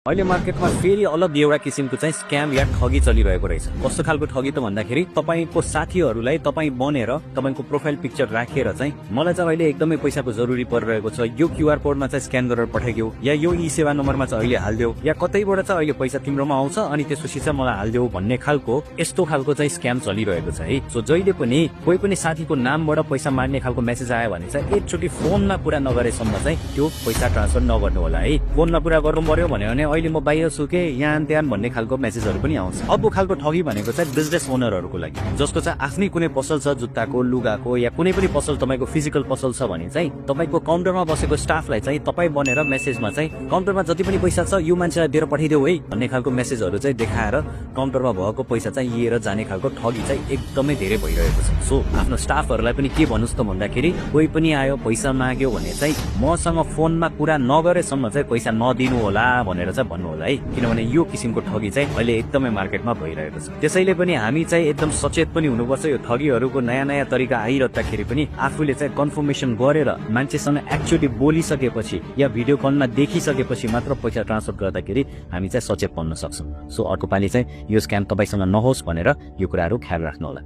अहिले मार्केटमा फेरि अलग एउटा किसिमको चाहिँ स्क्याम या ठगी चलिरहेको रहेछ। कस्तो खालको ठगी त भन्दाखेरि तपाईको साथीहरूलाई तपाई बनेर तपाईको प्रोफाइल पिक्चर राखेर चाहिँ मलाई चाहिँ अहिले एकदमै पैसाको जरुरी परिरहेको छ, यो क्यूआर कोडमा चाहिँ स्क्यान गरेर पठाइदेऊ या यो ई सेवा नम्बरमा चाहिँ अहिले हाल्देऊ या कतैबाट चाहिँ अहिले पैसा तिम्रोमा आउँछ अनि त्यसपछि चाहिँ मलाई हाल्देऊ भन्ने खालको यस्तो खालको चाहिँ स्क्याम चलिरहेको छ है। सो जहिले पनि कोही पनि साथीको नामबाट पैसा मार्ने खालको मेसेज आयो भने चाहिँ एकचोटि फोनमा पुरा नगरेसम्म चाहिँ त्यो पैसा ट्रान्सफर नगर्नु होला है। फोनमा पुरा गर्नु पर्यो भने अहिले म बाहिर छु के यहाँ त्यहाँ भन्ने खालको मेसेजहरू पनि आउँछ। अब खालको ठगी भनेको चाहिँ बिजनेस ओनरहरूको लागि, जसको चाहिँ आफ्नै कुनै पसल छ, जुत्ताको, लुगाको या कुनै पनि पसल तपाईको फिजिकल पसल छ भने चाहिँ तपाईको काउन्टरमा बसेको स्टाफलाई चाहिँ तपाई बनेर मेसेजमा चाहिँ काउन्टरमा जति पनि पैसा छ यो मान्छेलाई दिएर पठाइदेऊ है भन्ने खालको मेसेजहरू चाहिँ देखाएर काउन्टरमा भएको पैसा चाहिँ लिएर जाने खालको ठगी चाहिँ एकदमै धेरै भइरहेको छ। सो आफ्नो स्टाफहरूलाई पनि के भन्नुस् त भन्दाखेरि कोही पनि आयो पैसा माग्यो भने चाहिँ मसँग फोनमा कुरा नगरेसम्म चाहिँ पैसा नदिनु होला भनेर चाहिँ भन्नु होला है, किनभने यो किसिमको ठगी चाहिँ अहिले एकदमै मार्केटमा भइरहेको छ। त्यसैले पनि हामी चाहिँ एकदम सचेत पनि हुनुपर्छ। यो ठगीहरूको नयाँ नयाँ तरिका आइरहँदाखेरि पनि आफूले चाहिँ कन्फर्मेसन गरेर मान्छेसँग एक्चुअली बोलिसकेपछि या भिडियो कलमा देखिसकेपछि मात्र पैसा ट्रान्सफर गर्दाखेरि हामी चाहिँ सचेत बन्न सक्छौँ। सो अर्को पालि चाहिँ यो स्क्याम तपाईसँग नहोस् भनेर यो कुराहरू ख्याल राख्नु होला।